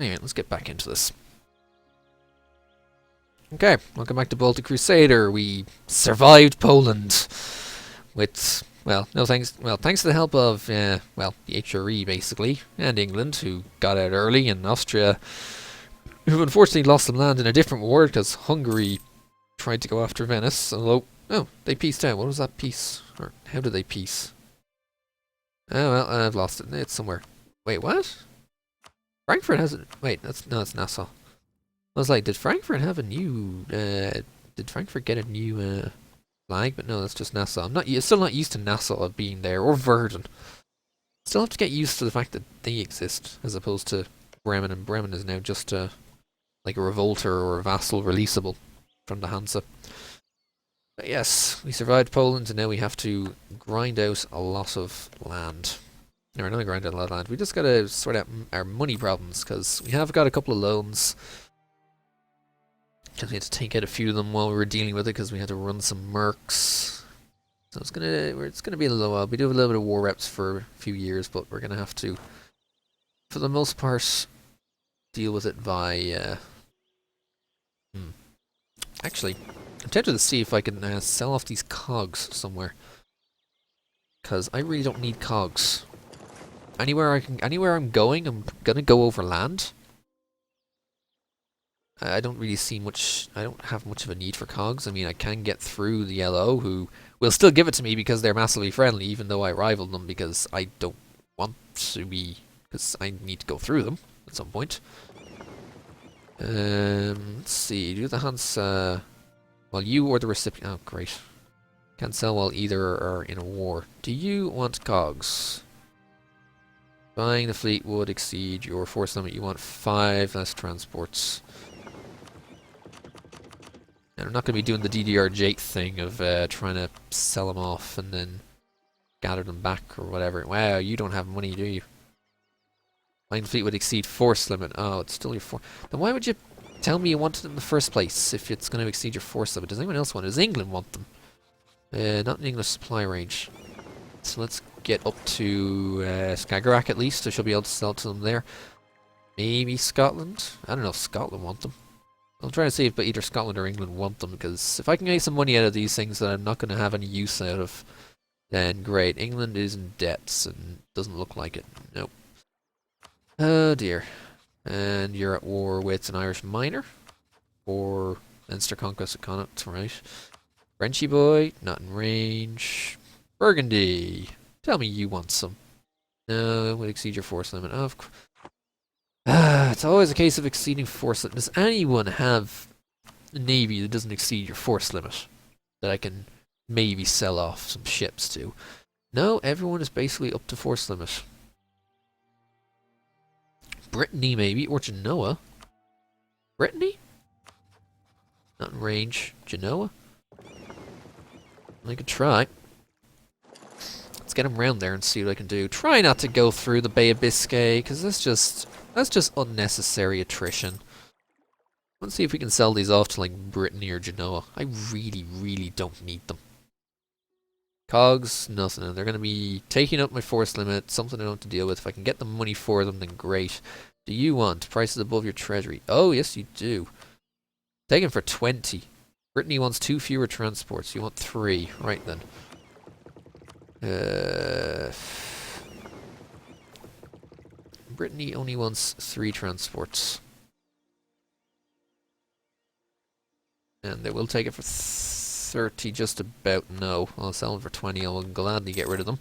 Anyway, let's get back into this. Okay, welcome back to Baltic Crusader. We survived Poland with, well, no thanks, well, thanks to the help of, well, the HRE basically, and England, who got out early, and Austria, who unfortunately lost some land in a different war because Hungary tried to go after Venice, although, oh, they peaced out. What was that peace? Or how did they peace? Oh, well, I've lost it. It's somewhere. Wait, what? Frankfurt hasn't, wait, no, it's Nassau. I was like, did Frankfurt have a new, did Frankfurt get a new, flag? But no, that's just Nassau. I'm still not used to Nassau being there, or Verdun. Still have to get used to the fact that they exist, as opposed to Bremen, and Bremen is now just, like a revolter or a vassal releasable from the Hansa. But yes, we survived Poland, and now we have to grind out a lot of land. No, we're not grind out a lot of land. We just gotta sort out our money problems, because we have got a couple of loans. Just had to take out a few of them while we were dealing with it because we had to run some mercs. So it's gonna be a little while. We do have a little bit of war reps for a few years, but we're gonna have to, for the most part, deal with it by. Actually, I'm tempted to see if I can sell off these cogs somewhere, because I really don't need cogs. Anywhere I'm going, I'm gonna go over land. I don't really see much, I don't have much of a need for cogs. I mean, I can get through the LO, who will still give it to me because they're massively friendly, even though I rivaled them because I don't want to be, because I need to go through them at some point. Let's see, do the Hansa, well, you or the recipient, oh great. Can't sell while either are in a war. Do you want cogs? Buying the fleet would exceed your force limit. You want 5 less transports. And I'm not going to be doing the DDR Jake thing of trying to sell them off and then gather them back or whatever. Wow, you don't have money, do you? Mine fleet would exceed force limit. Oh, it's still your force. Then why would you tell me you wanted them in the first place if it's going to exceed your force limit? Does anyone else want it? Does England want them? Not in English supply range. So let's get up to Skagerrak at least. I should be able to sell to them there. Maybe Scotland? I don't know if Scotland want them. I'll try to see if either Scotland or England want them, because if I can get some money out of these things that I'm not going to have any use out of, then great. England is in debts and doesn't look like it. Nope. Oh dear. And you're at war with an Irish miner? Or Leinster Conquest of Connacht, right? Frenchy boy, not in range. Burgundy. Tell me you want some. No, it would exceed your force limit. Oh, of course. It's always a case of exceeding force limit. Does anyone have a navy that doesn't exceed your force limit that I can maybe sell off some ships to? No, everyone is basically up to force limit. Brittany maybe, or Genoa. Brittany? Not in range. Genoa? I could try. Let's get him round there and see what I can do. Try not to go through the Bay of Biscay, because that's just unnecessary attrition. Let's see if we can sell these off to like Brittany or Genoa. I really, really don't need them. Cogs, nothing. They're going to be taking up my force limit, something I don't have to deal with. If I can get the money for them, then great. Do you want prices above your treasury? Oh, yes you do. Take them for 20. Brittany wants 2 fewer transports. You want 3. Right then. Brittany only wants 3 transports. And they will take it for 30, just about. No, I'll sell them for 20. I will gladly get rid of them.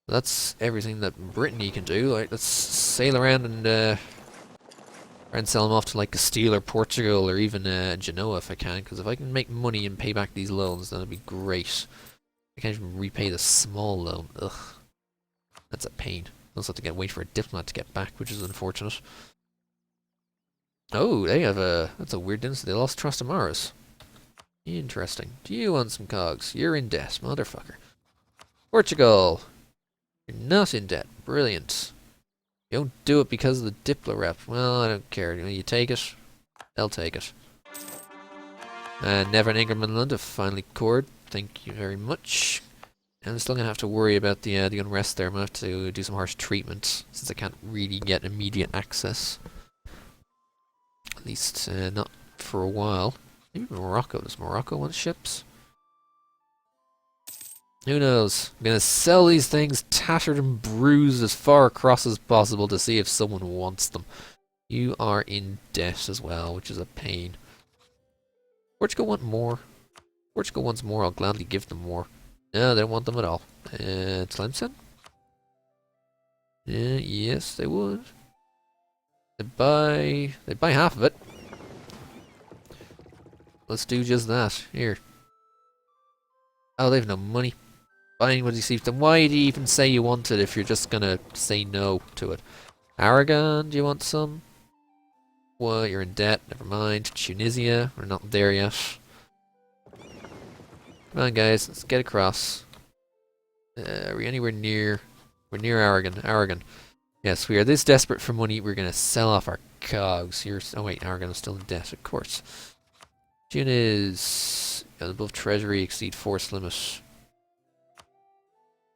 That's everything that Brittany can do. Right, let's sail around and try and sell them off to like Castile or Portugal or even Genoa if I can. Because if I can make money and pay back these loans, then that'd be great. I can't even repay the small loan. Ugh. That's a pain. I also have to wait for a diplomat to get back, which is unfortunate. Oh, they have that's a weird dynasty. They lost Trastamaras. Interesting. Do you want some cogs? You're in debt, motherfucker. Portugal. You're not in debt. Brilliant. You don't do it because of the Diplo rep. Well, I don't care. You take it, they'll take it. And Never and Ingram and Lund have finally cored. Thank you very much. I'm still gonna have to worry about the unrest there. I'm gonna have to do some harsh treatment since I can't really get immediate access. At least not for a while. Maybe Morocco. Does Morocco want ships? Who knows? I'm gonna sell these things tattered and bruised as far across as possible to see if someone wants them. You are in debt as well, which is a pain. Portugal want more. Portugal wants more. I'll gladly give them more. No, they don't want them at all. Tlemcen? Yes, they would. They buy half of it. Let's do just that. Here. Oh, they've no money. Buying what you see. Then why do you even say you want it if you're just gonna say no to it? Aragon, do you want some? Well, you're in debt. Never mind. Tunisia, we're not there yet. Come on, guys. Let's get across. Are we anywhere near? We're near Aragon. Aragon. Yes, we are this desperate for money. We're gonna sell off our cogs. Oh wait, Aragon is still in debt, of course. Tunis above treasury exceed force limit.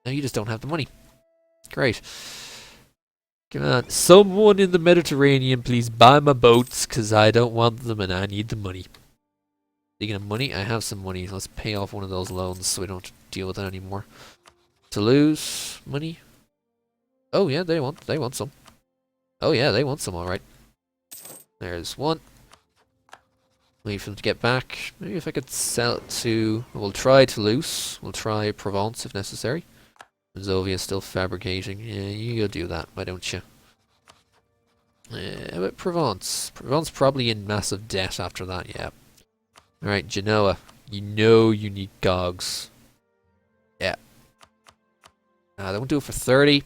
No, you just don't have the money. Great. Come on, someone in the Mediterranean, please buy my boats, cause I don't want them and I need the money. Speaking of money, I have some money. Let's pay off one of those loans so we don't deal with that anymore. Toulouse, money. Oh yeah, they want some. Oh yeah, they want some, alright. There's one. Wait for them to get back. Maybe if I could sell it to... We'll try Toulouse. We'll try Provence if necessary. Zovia's still fabricating. Yeah, you go do that, why don't you? How about Provence? Provence probably in massive debt after that, yeah. Alright, Genoa. You know you need cogs. Yeah. They won't do it for 30.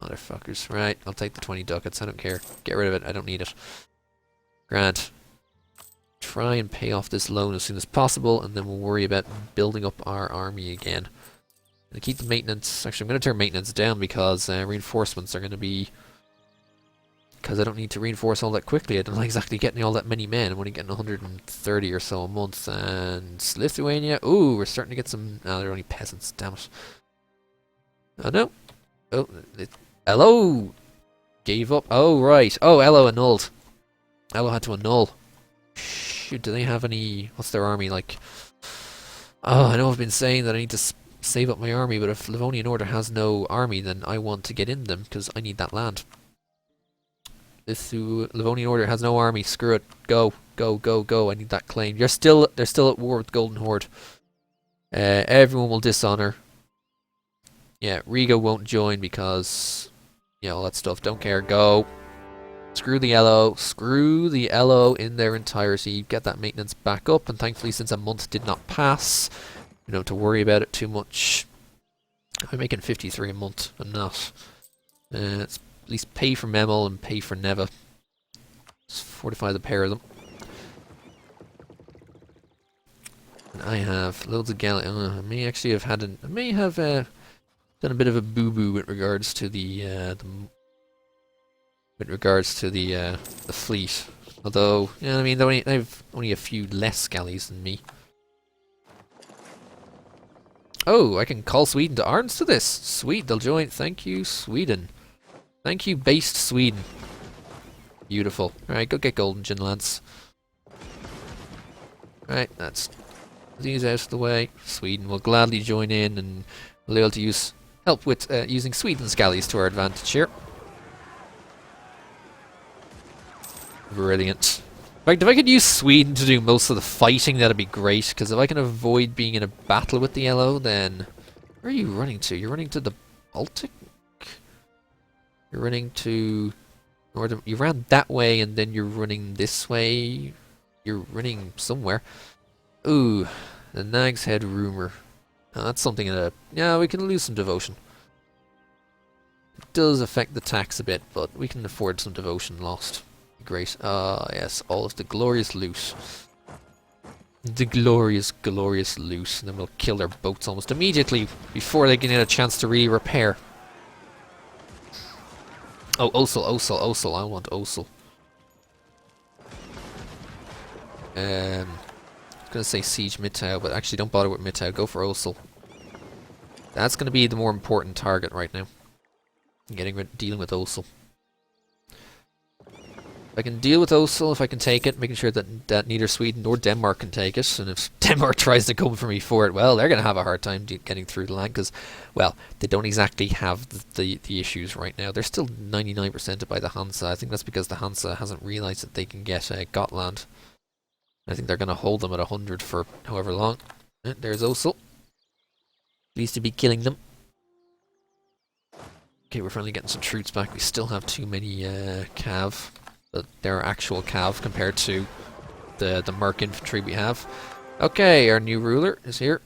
Motherfuckers. Right, I'll take the 20 ducats. I don't care. Get rid of it. I don't need it. Grand. Try and pay off this loan as soon as possible, and then we'll worry about building up our army again. I'm gonna keep the maintenance. Actually, I'm gonna turn maintenance down because reinforcements are gonna be... Because I don't need to reinforce all that quickly. I don't like exactly getting all that many men. I'm only getting 130 or so a month. And Lithuania. Ooh, we're starting to get some... No, they're only peasants. Damn it. Oh, no. Oh, Elo gave up. Oh, right. Oh, Elo annulled. Elo had to annul. Shoot, do they have any... What's their army like? Oh, I know I've been saying that I need to save up my army, but if Livonian Order has no army, then I want to get in them, because I need that land. This Livonian Order has no army. Screw it. Go, go, go, go. I need that claim. They're still at war with Golden Horde. Everyone will dishonor. Yeah, Riga won't join because... Yeah, all that stuff. Don't care. Go. Screw the Elo. Screw the Elo in their entirety. Get that maintenance back up. And thankfully, since a month did not pass, you don't have to worry about it too much. I'm making 53 a month and not. Let's at least pay for Memel and pay for Neva. Let's fortify the pair of them. And I have loads of I may actually have had I may have done a bit of a boo-boo with regards to the fleet. Although, yeah, I mean, they've only a few less galleys than me. Oh, I can call Sweden to arms to this. Sweet, they'll join. Thank you, Sweden. Thank you, based Sweden. Beautiful. Alright, go get Golden Gin, lads. Alright, that's these out of the way. Sweden will gladly join in and we'll be able to help with using Sweden's galleys to our advantage here. Brilliant. In fact, if I could use Sweden to do most of the fighting, that'd be great, because if I can avoid being in a battle with the Elo, then... Where are you running to? You're running to the Baltic? You're running to... Northern... You ran that way, and then you're running this way. You're running somewhere. Ooh, the Nag's Head Rumour. Oh, that's something that... Yeah, we can lose some devotion. It does affect the tax a bit, but we can afford some devotion lost. Great. Ah, yes, all of the glorious loot. The glorious, glorious loot. And then we'll kill their boats almost immediately before they can get a chance to really repair. Oh, Osel, Osel, Osel. I want Osel. I was gonna say Siege Midtown, but actually don't bother with Midtown. Go for Osel. That's going to be the more important target right now. Dealing with Osel. If I can deal with Osel, if I can take it, making sure that neither Sweden nor Denmark can take it, and if Denmark tries to come for me for it, well, they're going to have a hard time getting through the land, because, well, they don't exactly have the issues right now. They're still 99%ed by the Hansa. I think that's because the Hansa hasn't realised that they can get Gotland. I think they're going to hold them at 100 for however long. There's Osel. Needs to be killing them. Okay, we're finally getting some troops back. We still have too many cav. But they're actual cav compared to the merc infantry we have. Okay, our new ruler is here.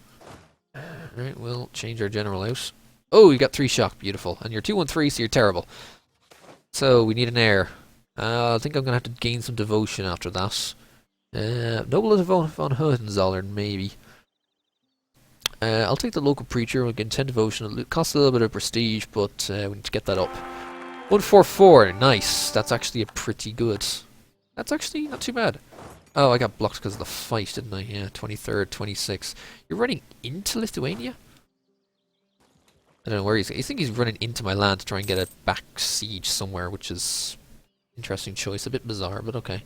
Alright, we'll change our general out. Oh, you got 3 shock. Beautiful. And you're 213, so you're terrible. So, we need an heir. I think I'm going to have to gain some devotion after that. Noble von Hohenzollern, maybe. I'll take the local preacher. We'll get 10 devotion. It'll cost a little bit of prestige, but we need to get that up. 144, nice. That's actually pretty good. That's actually not too bad. Oh, I got blocked because of the fight, didn't I? Yeah, 23rd, 26. You're running into Lithuania? I don't know where he's... I think he's running into my land to try and get a back siege somewhere, which is... interesting choice. A bit bizarre, but okay.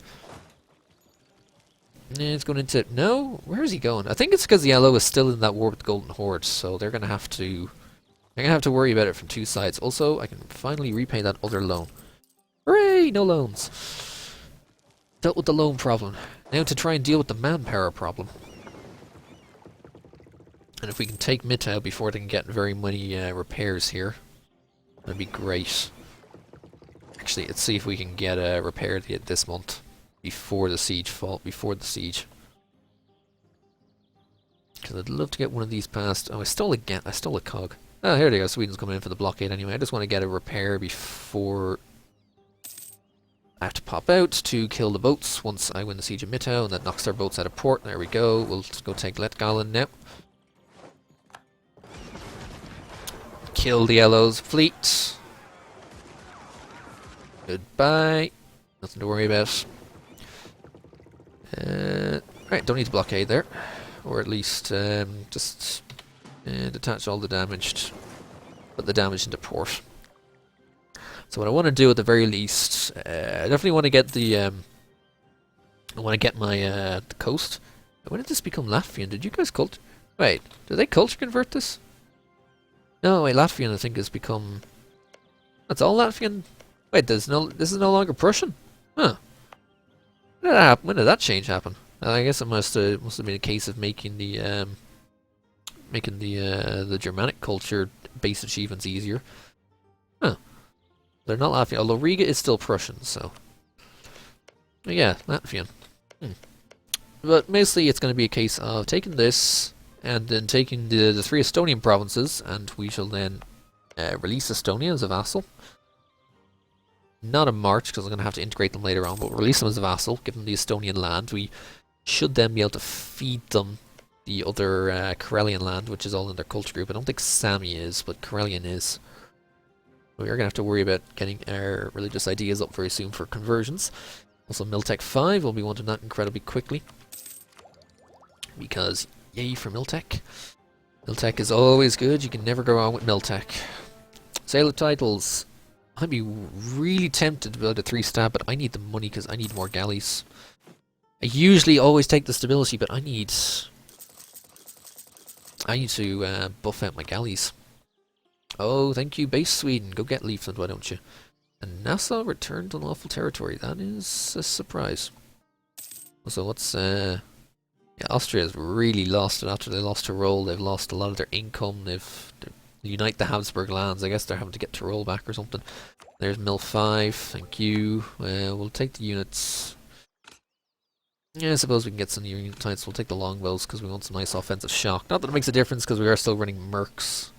It's going into... No? Where is he going? I think it's because the Yellow is still in that war with the Golden Horde, so they're going to have to... I'm going to have to worry about it from 2 sides. Also, I can finally repay that other loan. Hooray! No loans. Dealt with the loan problem. Now to try and deal with the manpower problem. And if we can take Mittau before they can get very many repairs here, that'd be great. Actually, let's see if we can get a repair this month. Before the siege before the siege. Because I'd love to get one of these past... Oh, I stole a cog. Oh, here they go. Sweden's coming in for the blockade anyway. I just want to get a repair before I have to pop out to kill the boats once I win the siege of Mittau, and that knocks their boats out of port. There we go. We'll go take Letgalen now. Kill the Yellow's fleet. Goodbye. Nothing to worry about. Right, don't need to blockade there. Or at least just... detach all the damaged, put the damage into port. So what I want to do at the very least, I definitely want to get the, I want to get my the coast. When did this become Latvian? Did you guys culture? Wait, did they culture convert this? No, wait, Latvian I think has become. That's all Latvian. Wait, this is no longer Prussian. Huh? When did that happen? When did that change happen? I guess it must have been a case of making the Germanic culture base achievements easier. Huh. They're not Latvian, although Riga is still Prussian, so... But yeah, Latvian. But mostly it's going to be a case of taking this, and then taking the 3 Estonian provinces, and we shall then release Estonia as a vassal. Not a march, because I'm going to have to integrate them later on, but release them as a vassal, give them the Estonian land. We should then be able to feed them the other Karelian land, which is all in their culture group. I don't think Sami is, but Karelian is. We are going to have to worry about getting our religious ideas up very soon for conversions. Also, Miltech 5 will be wanting that incredibly quickly. Because, yay for Miltech. Miltech is always good, you can never go wrong with Miltech. Sale of titles. I'd be really tempted to build a 3-stab, but I need the money because I need more galleys. I usually always take the stability, but I need to buff out my galleys. Oh, thank you, base Sweden. Go get Leafland, why don't you? And Nassau returned to lawful territory. That is a surprise. So what's... yeah, Austria has really lost it after they lost Tyrol. They've lost a lot of their income. They've unite the Habsburg lands. I guess they're having to get Tyrol back or something. There's Mill 5. Thank you. We'll take the units. Yeah, I suppose we can get some new unit types. We'll take the longbows because we want some nice offensive shock. Not that it makes a difference because we are still running mercs.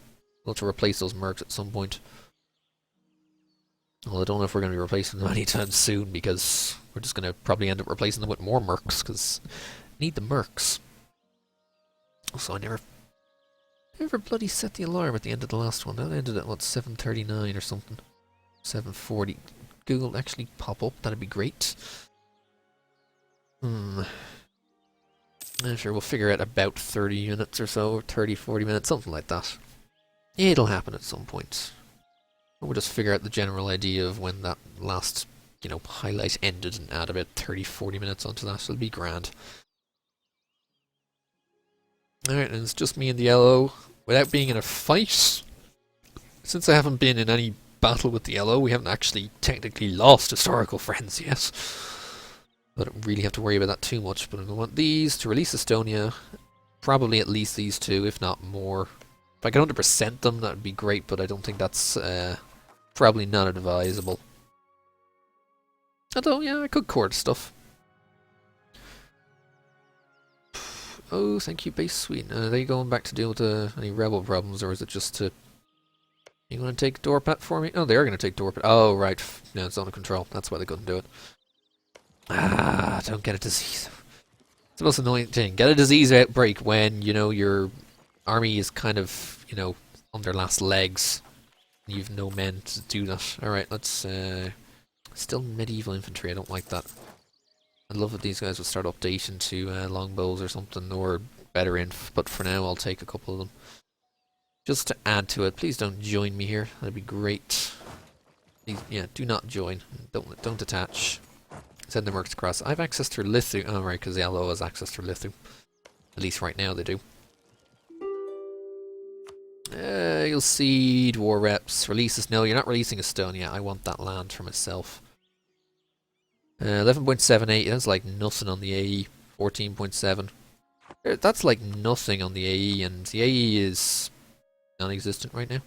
We'll have to replace those mercs at some point. Well, I don't know if we're going to be replacing them anytime soon because we're just going to probably end up replacing them with more mercs because I need the mercs. Also, I never bloody set the alarm at the end of the last one. That ended at, what, 7:39 or something? 7:40. Google actually pop up. That'd be great. Sure, we'll figure out about 30 minutes or so, 30, 40 minutes, something like that. It'll happen at some point. We'll just figure out the general idea of when that last, highlight ended and add about 30, 40 minutes onto that. It'll be grand. Alright, and it's just me and the yellow. Without being in a fight, since I haven't been in any battle with the yellow, we haven't actually technically lost historical friends yet. I don't really have to worry about that too much, but I want these to release Estonia. Probably at least these two, if not more. If I can 100% them, that would be great, but I don't think that's probably not advisable. Although, yeah, I could court stuff. Oh, thank you, base Sweden. Are they going back to deal with any rebel problems, or is it just to... You going to take Dorpat for me? Oh, they are going to take Dorpat. Oh, right. No, it's under control. That's why they couldn't do it. Ah, don't get a disease. It's the most annoying thing. Get a disease outbreak when, your army is kind of, on their last legs. You've no men to do that. Alright, let's, still medieval infantry. I don't like that. I'd love if these guys would start updating to longbows or something, or better inf, but for now I'll take a couple of them. Just to add to it, please don't join me here. That'd be great. Please, yeah, do not join. Don't attach. Send the mercs across. I have access to Lithu. Oh, right, because Yellow has access to Lithu. At least right now they do. You'll cede war reps. Releases. No, you're not releasing Estonia. I want that land for myself. 11.78. That's like nothing on the AE. 14.7. That's like nothing on the AE, and the AE is non-existent right now.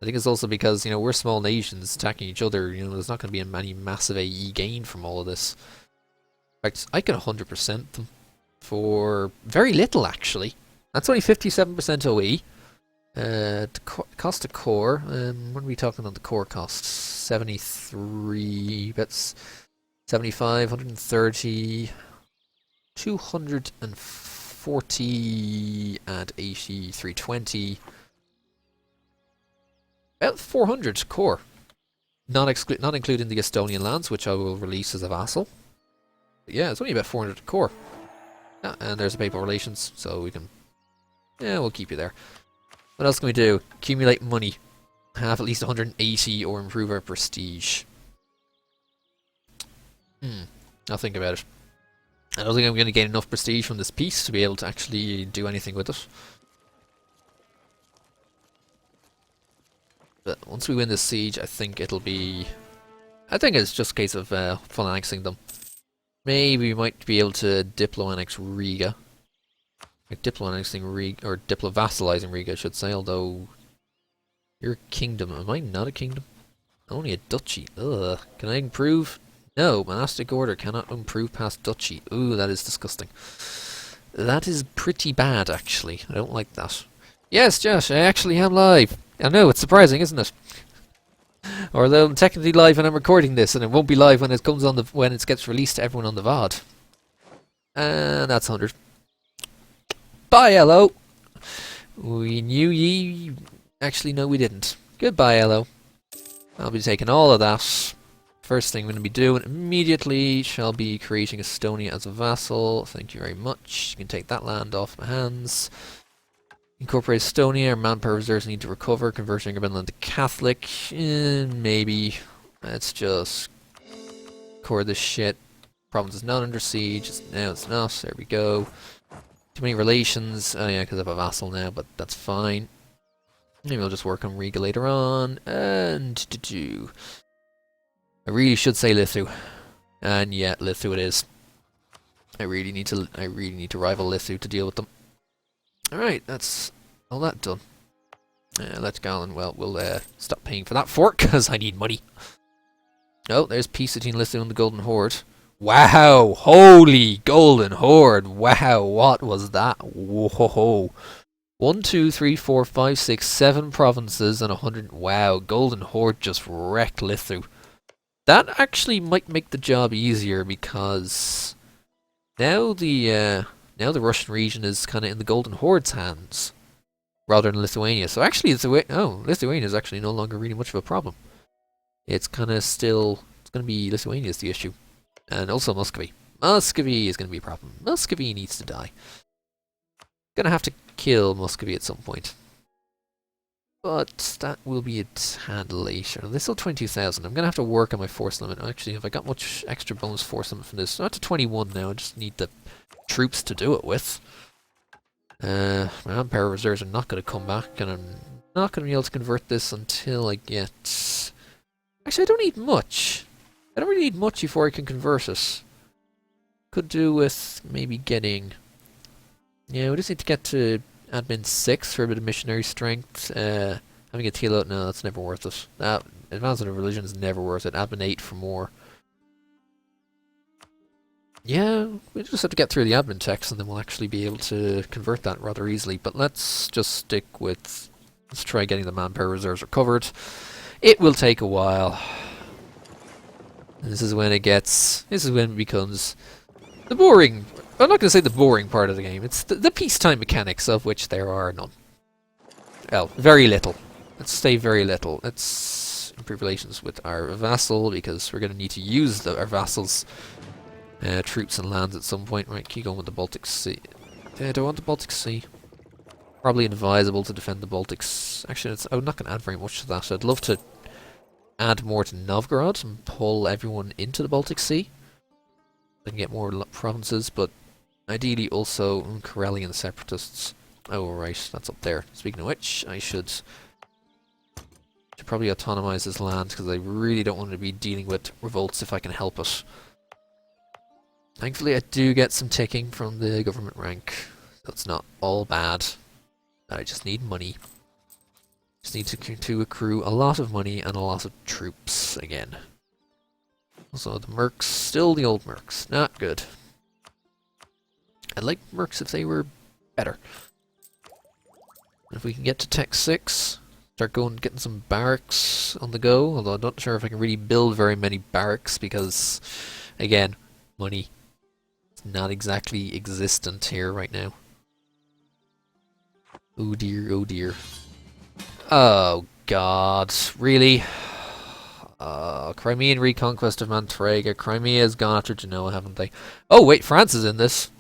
I think it's also because, we're small nations attacking each other, there's not going to be any massive AE gain from all of this. In fact, I can 100% them for very little, actually. That's only 57% OE. Cost of core, what are we talking on the core costs? 73 bits, 75, 130, 240, and 80, 320. About 400 core. Not including the Estonian lands, which I will release as a vassal. But yeah, it's only about 400 core. Yeah, and there's the papal relations, so we can... Yeah, we'll keep you there. What else can we do? Accumulate money. Have at least 180 or improve our prestige. I'll think about it. I don't think I'm going to gain enough prestige from this piece to be able to actually do anything with it. But once we win this siege, I think it'll be... I think it's just a case of full annexing them. Maybe we might be able to diplo-annex Riga. Like diplo-annexing Riga, or diplo-vassalizing Riga, I should say, although... You're a kingdom. Am I not a kingdom? Only a duchy. Ugh. Can I improve? No, monastic order cannot improve past duchy. Ooh, that is disgusting. That is pretty bad, actually. I don't like that. Yes, Josh, I actually am live. I know, it's surprising, isn't it? Although I'm technically live when I'm recording this, and it won't be live when it comes on when it gets released to everyone on the VOD. And that's 100. Bye, hello. We knew ye. Actually, no, we didn't. Goodbye, hello. I'll be taking all of that. First thing I'm going to be doing immediately shall be creating Estonia as a vassal. Thank you very much. You can take that land off my hands. Incorporate Estonia. Our manpower reserves need to recover. Converting urban land to Catholic. Maybe. Let's just core this shit. Province is not under siege. Now it's not. There we go. Too many relations. Oh yeah, because I have a vassal now, but that's fine. Maybe I'll just work on Riga later on. And I really should say Lithu. And yeah, Lithu it is. I really need to rival Lithu to deal with them. Alright, that's all that done. Let's go and we'll stop paying for that fort because I need money. Oh, there's peace between Lithu and the Golden Horde. Wow, holy Golden Horde. Wow, what was that? Whoa. 1, 2, 3, 4, 5, 6, 7 provinces and 100. Wow, Golden Horde just wrecked Lithu. That actually might make the job easier because now the Russian region is kind of in the Golden Horde's hands rather than Lithuania. So actually, Lithuania is actually no longer really much of a problem. It's kind of still going to be Lithuania's the issue, and also Muscovy. Muscovy is going to be a problem. Muscovy needs to die. Gonna have to kill Muscovy at some point. but that will be a tad later. This is still 22,000. I'm going to have to work on my force limit. Actually, have I got much extra bonus force limit from this? Not to 21 now, I just need the troops to do it with. My manpower reserves are not going to come back, and I'm not going to be able to convert this until I get... Actually, I don't need much. I don't really need much before I can convert it. Could do with maybe getting... Yeah, we just need to get to admin 6 for a bit of missionary strength. Having a teal out, no, that's never worth it. Advancement of religion is never worth it. Admin 8 for more. Yeah, we just have to get through the admin text and then we'll actually be able to convert that rather easily. But let's just stick with... Let's try getting the manpower reserves recovered. It will take a while. And this is when it gets... This is when it becomes the boring... I'm not going to say the boring part of the game. It's the peacetime mechanics, of which there are none. Well, very little. Let's say very little. Let's improve relations with our vassal, because we're going to need to use our vassals' troops and lands at some point. Right, keep going with the Baltic Sea. Do I want the Baltic Sea? Probably advisable to defend the Baltics. Actually, I'm not going to add very much to that. I'd love to add more to Novgorod and pull everyone into the Baltic Sea. I can get more provinces, but ideally also Karelian separatists. Oh, right, that's up there. Speaking of which, I should probably autonomize this land, because I really don't want to be dealing with revolts if I can help it. Thankfully, I do get some ticking from the government rank, so it's not all bad. I just need money. Just need to accrue a lot of money and a lot of troops again. Also, the mercs, still the old mercs. Not good. I'd like mercs if they were better. If we can get to Tech 6, start getting some barracks on the go, although I'm not sure if I can really build very many barracks because, again, money is not exactly existent here right now. Oh dear, oh dear. Oh god, really? Crimean reconquest of Mantrega. Crimea has gone after Genoa, haven't they? Oh wait, France is in this.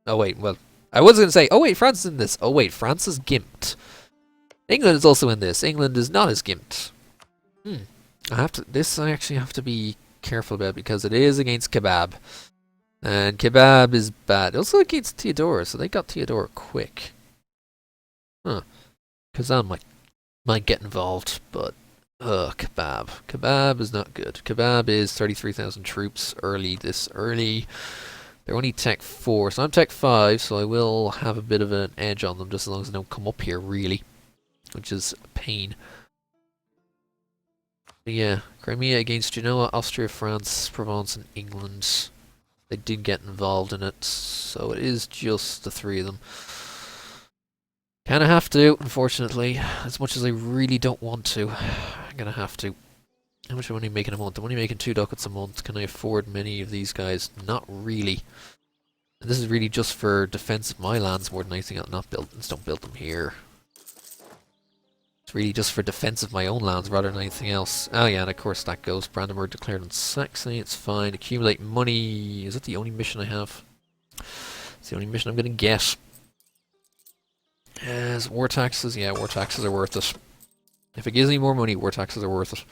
Oh wait, well, I was going to say, oh wait, France is in this. Oh wait, France is gimped. England is also in this. England is not as gimped. I actually have to be careful about because it is against Kebab. And Kebab is bad. Also against Theodora, so they got Theodora quick. Huh. Kazan might get involved, but Kebab. Kebab is not good. Kebab is 33,000 troops this early. They're only Tech 4, so I'm Tech 5, so I will have a bit of an edge on them just as long as they don't come up here, really. Which is a pain. But yeah, Crimea against Genoa, Austria, France, Provence, and England. They did get involved in it, so it is just the three of them. Kinda have to, unfortunately. As much as I really don't want to. I'm gonna have to. How much am I only making a month? I'm only making 2 ducats a month. Can I afford many of these guys? Not really. And this is really just for defense of my lands more than anything else. Don't build them here. It's really just for defense of my own lands rather than anything else. Oh yeah, and of course that goes. Brandenburg declared on Saxony. It's fine. Accumulate money. Is that the only mission I have? It's the only mission I'm gonna get. War taxes? Yeah, war taxes are worth it. If it gives me more money, war taxes are worth it.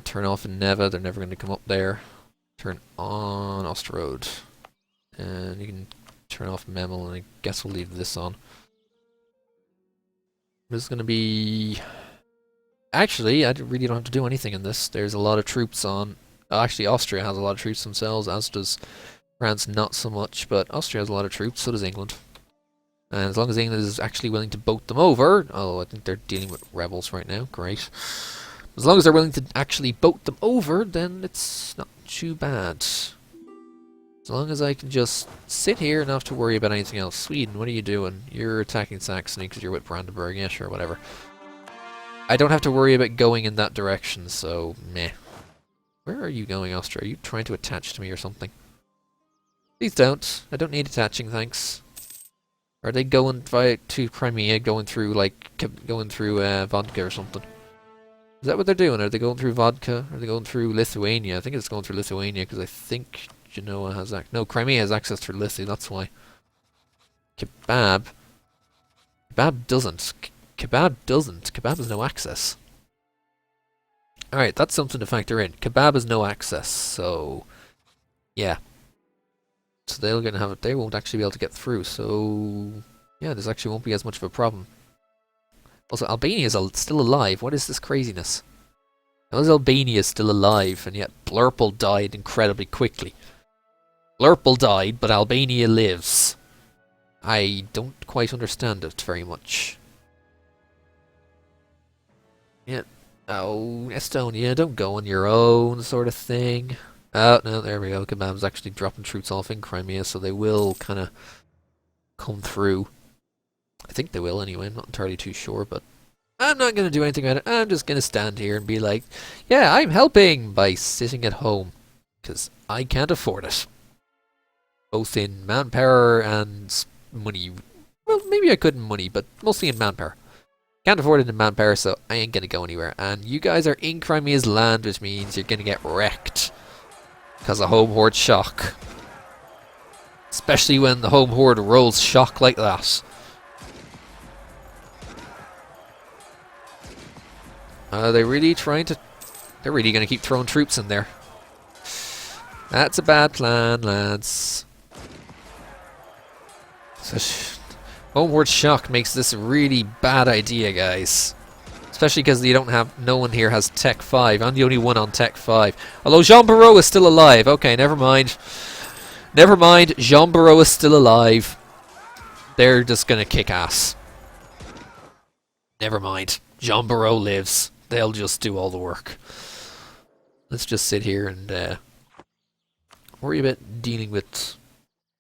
Turn off in Neva, they're never going to come up there. Turn on Osterode. And you can turn off Memel, and I guess we'll leave this on. This is going to be... Actually, I really don't have to do anything in this. There's a lot of troops on... actually, Austria has a lot of troops themselves, as does France, not so much. But Austria has a lot of troops, so does England. And as long as England is actually willing to boat them over... Oh, I think they're dealing with rebels right now. Great. As long as they're willing to actually boat them over, then it's not too bad. As long as I can just sit here and not have to worry about anything else. Sweden, what are you doing? You're attacking Saxony because you're with Brandenburg. Yeah, sure, whatever. I don't have to worry about going in that direction, so meh. Where are you going, Austria? Are you trying to attach to me or something? Please don't. I don't need attaching, thanks. Are they going to Crimea, going through vodka or something? Is that what they're doing? Are they going through vodka? Are they going through Lithuania? I think it's going through Lithuania because I think Genoa has no, Crimea has access through Lithuania, that's why. Kebab doesn't. Kebab doesn't. Kebab has no access. Alright, that's something to factor in. Kebab has no access, so yeah. So they're gonna have it. They won't actually be able to get through. So yeah, this actually won't be as much of a problem. Also, Albania is still alive. What is this craziness? How is Albania still alive, and yet Blurple died incredibly quickly? Blurple died, but Albania lives. I don't quite understand it very much. Yeah. Oh, Estonia, don't go on your own, sort of thing. Oh, no, there we go. Kebab's actually dropping troops off in Crimea, so they will kind of come through. I think they will anyway, I'm not entirely too sure, but I'm not going to do anything about it. I'm just going to stand here and be like, yeah, I'm helping by sitting at home, because I can't afford it. Both in manpower and money. Well, maybe I could in money, but mostly in manpower. Can't afford it in manpower, so I ain't gonna go anywhere. And you guys are in Crimea's land, which means you're gonna get wrecked. Because of home horde shock. Especially when the home horde rolls shock like that. Are they really trying to... They're really gonna keep throwing troops in there. That's a bad plan, lads. Home horde shock makes this a really bad idea, guys. Especially because you don't have... No one here has Tech 5. I'm the only one on Tech 5. Although Jean Barreau is still alive. Okay, never mind. Never mind. Jean Barreau is still alive. They're just gonna kick ass. Never mind. Jean Barreau lives. They'll just do all the work. Let's just sit here and worry about dealing with...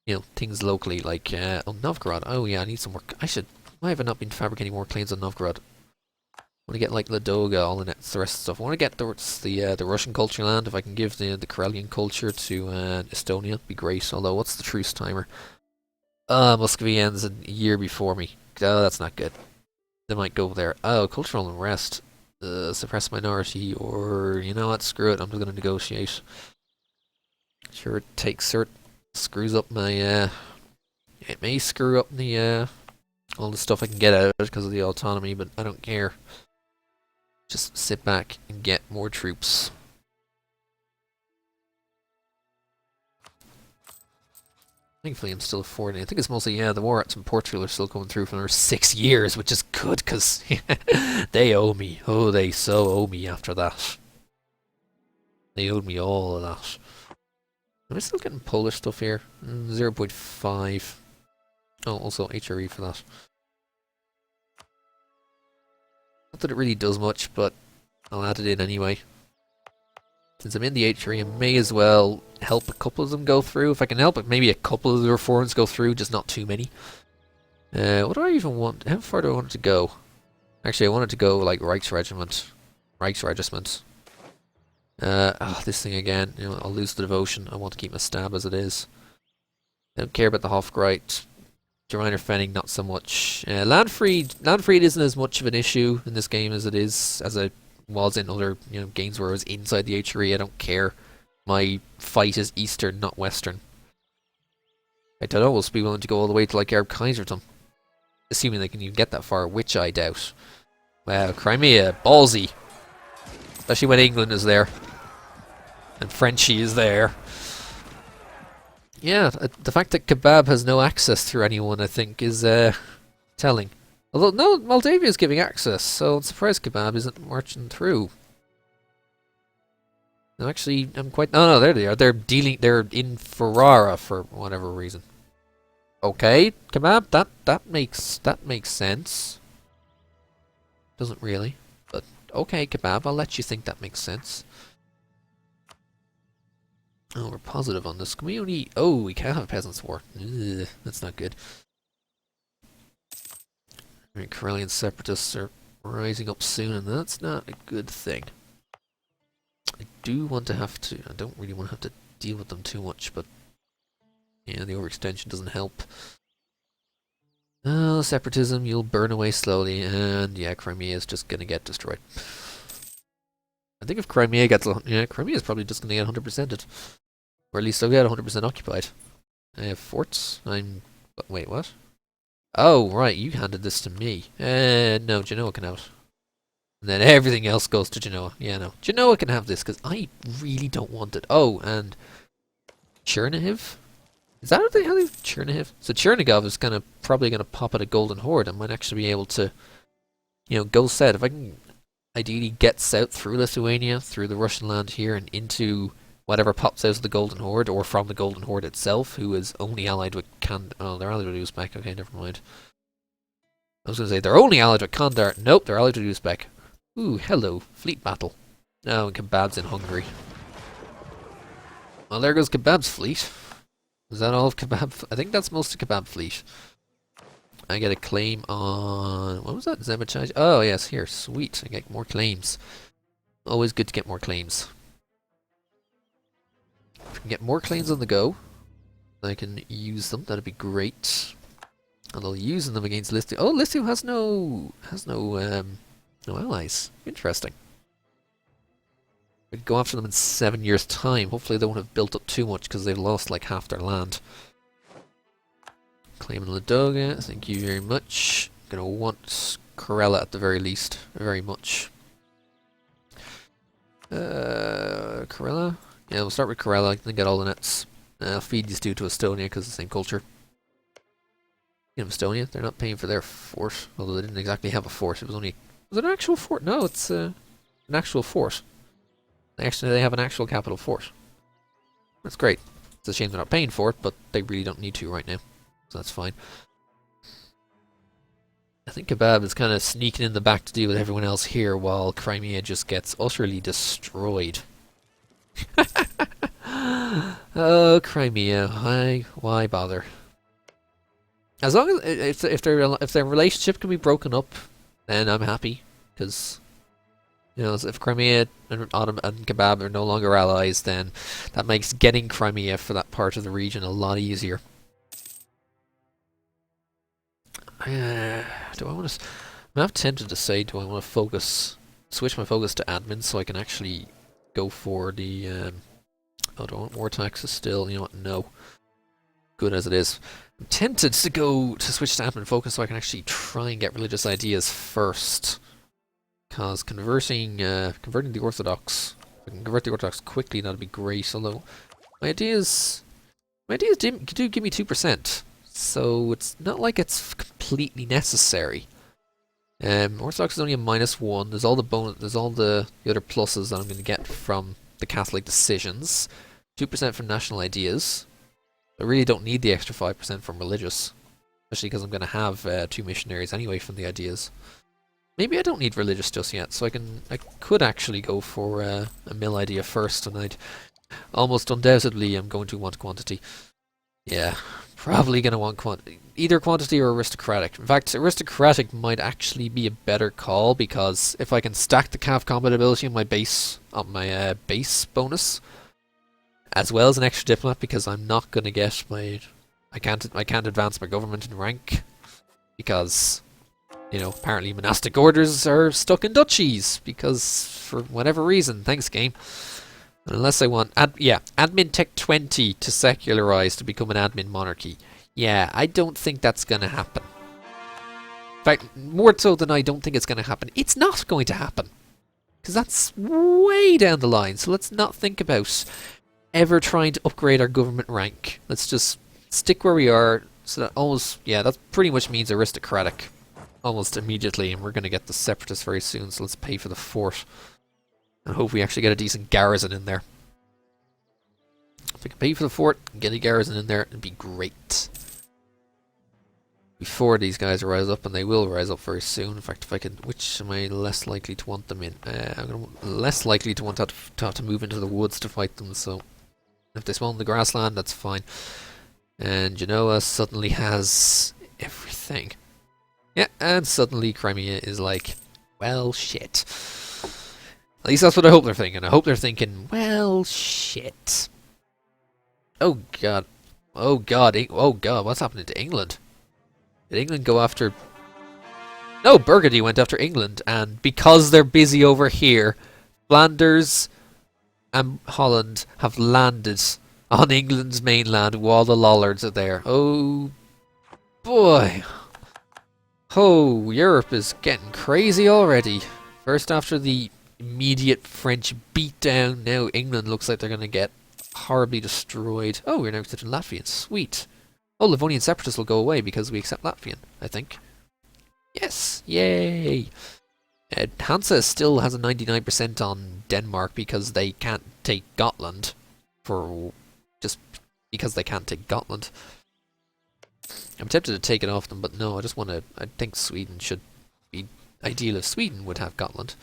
You know, things locally, like, oh, Novgorod. Oh, yeah, I need some work. Why have I not been fabricating more planes on Novgorod? I want to get, like, Ladoga, all the rest of the stuff. I want to get the Russian culture land. If I can give the Karelian culture to Estonia, it'd be great. Although, what's the truce timer? Muscovy ends a year before me. Oh, that's not good. They might go there. Oh, cultural unrest. Suppress minority, or, you know what, screw it, I'm just going to negotiate. Sure, it takes cert. Screws up my, it may screw up the, all the stuff I can get out of it because of the autonomy, but I don't care. Just sit back and get more troops. Thankfully I'm still affording. I think it's mostly, yeah, the war in Portugal are still coming through for another 6 years, which is good, because they owe me. Oh, they so owe me after that. They owed me all of that. Am I still getting Polish stuff here? 0.5. Oh, also HRE for that. Not that it really does much, but I'll add it in anyway. Since I'm in the HRE, I may as well help a couple of them go through. If I can help it, maybe a couple of the reforms go through, just not too many. What do I even want? How far do I want it to go? Actually, I want it to go like Reichsregiment. Reichsregiment. This thing again. You know, I'll lose the devotion. I want to keep my stab as it is. I don't care about the Hofgreit. Germiner Fenning, not so much. Landfried isn't as much of an issue in this game as it is, as it was in other, you know, games where I was inside the HRE. I don't care. My fight is Eastern, not Western. I'd almost be willing to go all the way to like Arab Kaisertum, assuming they can even get that far, which I doubt. Wow, Crimea, ballsy. Especially when England is there. And Frenchie is there. Yeah, the fact that Kebab has no access through anyone, I think, is telling. Although, no, Moldavia is giving access, so I'm surprised Kebab isn't marching through. No, actually, I'm quite... No, there they are. They're in Ferrara for whatever reason. Okay, Kebab, that makes sense. Doesn't really, but okay, Kebab, I'll let you think that makes sense. Oh, we're positive on this. Can we only... Oh, we can't have a Peasants' War. Ugh, that's not good. I mean, Karelian separatists are rising up soon, and that's not a good thing. I do want to have to... I don't really want to have to deal with them too much, but... Yeah, the overextension doesn't help. Oh, separatism, you'll burn away slowly, and yeah, Crimea is just gonna get destroyed. I think if Crimea gets... Yeah, Crimea is probably just gonna get 100%ed. Or at least they'll get 100% occupied. I have forts. Wait, what? Oh, right, you handed this to me. No, Genoa can have it. And then everything else goes to Genoa. Yeah, no. Genoa can have this, because I really don't want it. Oh, and Chernihiv? Is that what they have? Chernihiv? So Chernigov is probably gonna pop at a Golden Horde. I might actually be able to, go south. If I can ideally get south through Lithuania, through the Russian land here, and into whatever pops out of the Golden Horde, or from the Golden Horde itself, who is only allied with oh, they're allied with Uzbek. Okay, never mind. I was going to say, they're only allied with Kandar. Nope, they're allied with Uzbek. Ooh, hello. Fleet battle. Oh, and Kebab's in Hungary. Well, there goes Kebab's fleet. Is that all of Kebab? I think that's most of Kebab fleet. I get a claim on... What was that? Zemachaj? Oh, yes, here. Sweet. I get more claims. Always good to get more claims. If I can get more claims on the go, I can use them. That'd be great. And I'll use them against Listio. Oh, Listio has no allies. Interesting. We'd go after them in 7 years' time. Hopefully they won't have built up too much because they've lost like half their land. Claiming Ladoga, thank you very much. Gonna want Corella at the very least. Very much. Corella? Yeah, we'll start with Corella, then get all the nets. I'll feed these two to Estonia because the same culture. Estonia, they're not paying for their fort, although they didn't exactly have a fort. It was only... Was it an actual fort? No, it's an actual fort. Actually, they have an actual capital fort. That's great. It's a shame they're not paying for it, but they really don't need to right now. So that's fine. I think Kebab is kind of sneaking in the back to deal with everyone else here while Crimea just gets utterly destroyed. Oh, Crimea. Why bother? As long as if their relationship can be broken up, then I'm happy. Because, if Crimea and Kebab are no longer allies, then that makes getting Crimea for that part of the region a lot easier. Do I want to... I'm half tempted to say, do I want to switch my focus to admin so I can actually go for the... oh, do I want war taxes still? You know what? No. Good as it is. I'm tempted to switch to admin focus so I can actually try and get religious ideas first. Because converting the Orthodox, if I can convert the Orthodox quickly, that'd be great. Although my ideas do give me 2%, so it's not like it's completely necessary. Orthodox is only a -1. There's all the other pluses that I'm going to get from the Catholic decisions. 2% from national ideas. I really don't need the extra 5% from religious, especially because I'm going to have 2 missionaries anyway from the ideas. Maybe I don't need religious just yet, so I could actually go for a mill idea first, and I'd almost undoubtedly am going to want quantity. Yeah, probably going to want either quantity or aristocratic. In fact, aristocratic might actually be a better call, because if I can stack the calf combat ability on my base bonus, as well as an extra diplomat, because I'm not going to get I can't advance my government in rank, because apparently monastic orders are stuck in duchies, because for whatever reason. Thanks, game. Unless I want admin tech 20 to secularize to become an admin monarchy. Yeah, I don't think that's going to happen. In fact, more so than I don't think it's going to happen. It's not going to happen, because that's way down the line. So let's not think about ever trying to upgrade our government rank. Let's just stick where we are. So that pretty much means aristocratic almost immediately, and we're going to get the separatists very soon, so let's pay for the fort and hope we actually get a decent garrison in there. If we can pay for the fort and get a garrison in there, it'd be great. Before these guys rise up, and they will rise up very soon. In fact, which am I less likely to want them in? I'm less likely to want to have to move into the woods to fight them, so if they spawn in the grassland, that's fine. And Genoa suddenly has everything. Yeah, and suddenly Crimea is like, well, shit. At least that's what I hope they're thinking. I hope they're thinking, well, shit. Oh god. Oh god. Oh god, what's happening to England? Did England go after... No, Burgundy went after England, and because they're busy over here, Flanders and Holland have landed on England's mainland while the Lollards are there. Oh boy. Oh, Europe is getting crazy already. First after the immediate French beatdown, now England looks like they're going to get horribly destroyed. Oh, we're now accepting Latvian. Sweet. Oh, Livonian separatists will go away because we accept Latvian, I think. Yes! Yay! Hansa still has a 99% on Denmark because they can't take Gotland. Just because they can't take Gotland. I'm tempted to take it off them, but no, I think Sweden should be ideal if Sweden would have Gotland.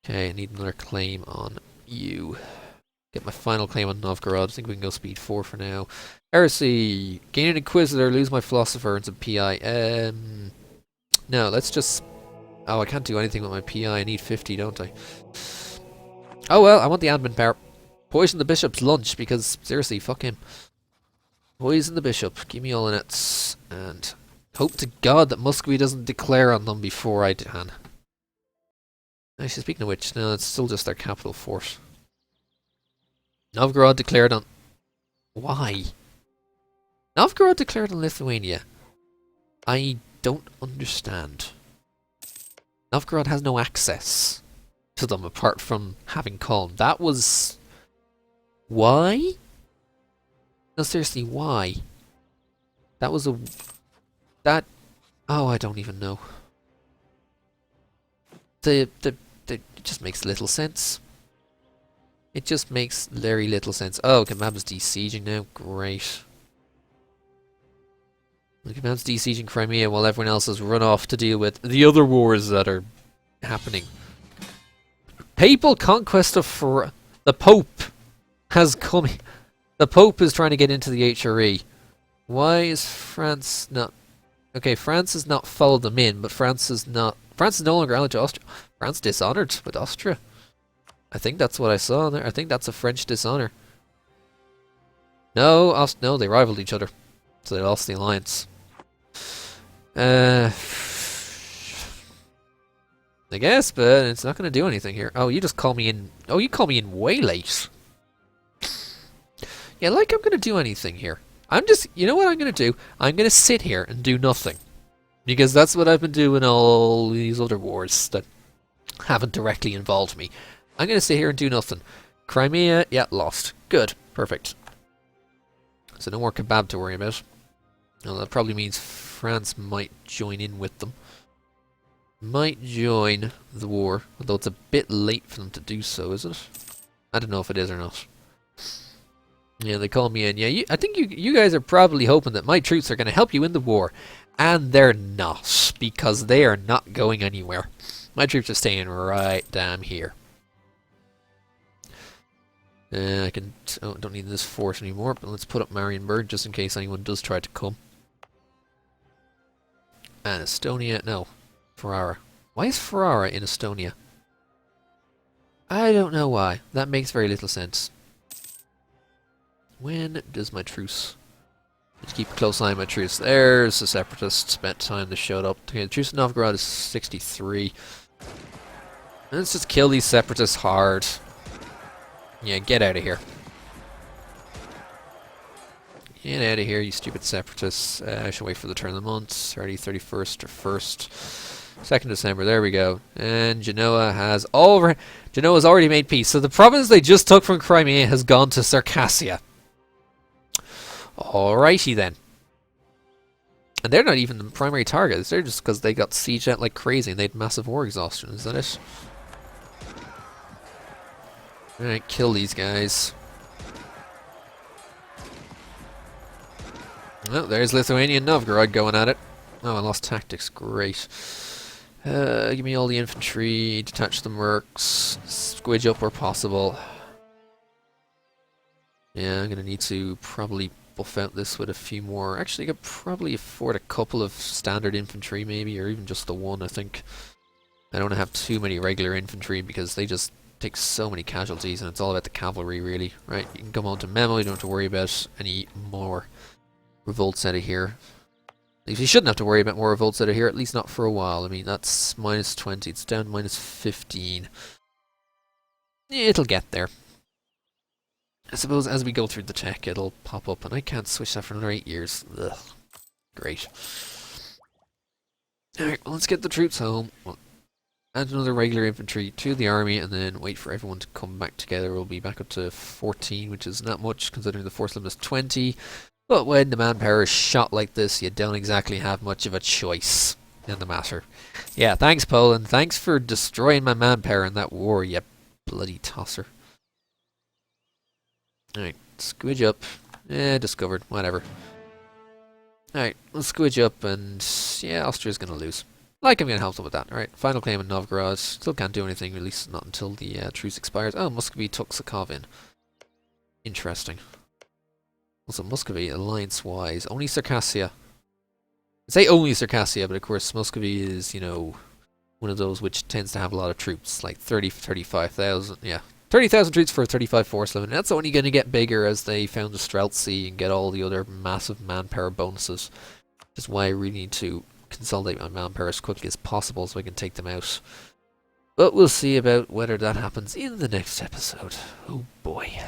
Okay, I need another claim on you. Get my final claim on Novgorod. I think we can go speed 4 for now. Heresy! Gain an Inquisitor, lose my Philosopher and some PI. No, let's just... Oh, I can't do anything with my PI. I need 50, don't I? Oh well, I want the admin power. Poison the Bishop's lunch, because, seriously, fuck him. Poison the Bishop. Give me all the nets. And hope to God that Muscovy doesn't declare on them before I can. Actually, speaking of which, no, it's still just their capital fort. Novgorod declared on... Why? Novgorod declared on Lithuania. I don't understand. Novgorod has no access to them apart from having Calm. That was... Why? No, seriously, why? That was a... That... Oh, I don't even know. It just makes little sense. It just makes very little sense. Oh, Kebab's desieging now. Great. Kebab's desieging Crimea while everyone else has run off to deal with the other wars that are happening. Papal conquest of the Pope has come. The Pope is trying to get into the HRE. Why is France not... Okay, France has not followed them in, but France is no longer allied to Austria. France dishonored with Austria. I think that's what I saw there. I think that's a French dishonor. No, no, they rivaled each other. So they lost the alliance. I guess, but it's not going to do anything here. Oh, you just call me in... Oh, you call me in way late. Yeah, like I'm going to do anything here. I'm just... You know what I'm going to do? I'm going to sit here and do nothing. Because that's what I've been doing all these other wars that haven't directly involved me. I'm going to sit here and do nothing. Crimea, yeah, lost. Good. Perfect. So no more kebab to worry about. Well, that probably means France might join in with them. Might join the war, although it's a bit late for them to do so, is it? I don't know if it is or not. Yeah, they call me in. Yeah, I think you guys are probably hoping that my troops are going to help you in the war. And they're not, because they are not going anywhere. My troops are staying right damn here. I don't need this fort anymore, but let's put up Marienburg just in case anyone does try to come. And Estonia, no, Ferrara. Why is Ferrara in Estonia? I don't know why. That makes very little sense. When does my truce... Let's keep a close eye on my truce. There's the separatists. Spent time, they showed up. Okay, the truce in Novgorod is 63. Let's just kill these separatists hard. Yeah, get out of here. Get out of here, you stupid separatists. I should wait for the turn of the month. 30, 31st, or 1st. 2nd December, there we go. And Genoa has Genoa's already made peace. So the province they just took from Crimea has gone to Circassia. Alrighty then. And they're not even the primary targets. They're just because they got sieged out like crazy and they had massive war exhaustion. Is that it? Alright, kill these guys. Oh, there's Lithuania and Novgorod going at it. Oh, I lost tactics. Great. Give me all the infantry. Detach the mercs. Squidge up where possible. Yeah, I'm going to need to probably buff out this with a few more. Actually, I could probably afford a couple of standard infantry maybe, or even just the one, I think. I don't want to have too many regular infantry because they just take so many casualties and it's all about the cavalry really. Right, you can come on to Memo, you don't have to worry about any more revolts out of here. At least you shouldn't have to worry about more revolts out of here, at least not for a while. I mean, that's minus 20, it's down to minus 15. It'll get there. I suppose as we go through the tech, it'll pop up, and I can't switch that for another 8 years. Ugh. Great. Alright, well, let's get the troops home. We'll add another regular infantry to the army, and then wait for everyone to come back together. We'll be back up to 14, which is not much considering the force limit is 20. But when the manpower is shot like this, you don't exactly have much of a choice in the matter. Yeah, thanks, Poland. Thanks for destroying my manpower in that war, you bloody tosser. Alright, squidge up. Discovered. Whatever. Alright, let's squidge up, and yeah, Austria's gonna lose. Like, I'm gonna help them with that. Alright, final claim in Novgorod. Still can't do anything, at least not until the truce expires. Oh, Muscovy took Sakov in. Interesting. Also, Muscovy, alliance-wise, only Circassia. I say only Circassia, but of course Muscovy is, you know, one of those which tends to have a lot of troops, like 35,000, yeah. 30,000 troops for a 35 force limit. That's only going to get bigger as they found the Streltsy and get all the other massive manpower bonuses. Which is why I really need to consolidate my manpower as quickly as possible so I can take them out. But we'll see about whether that happens in the next episode. Oh boy.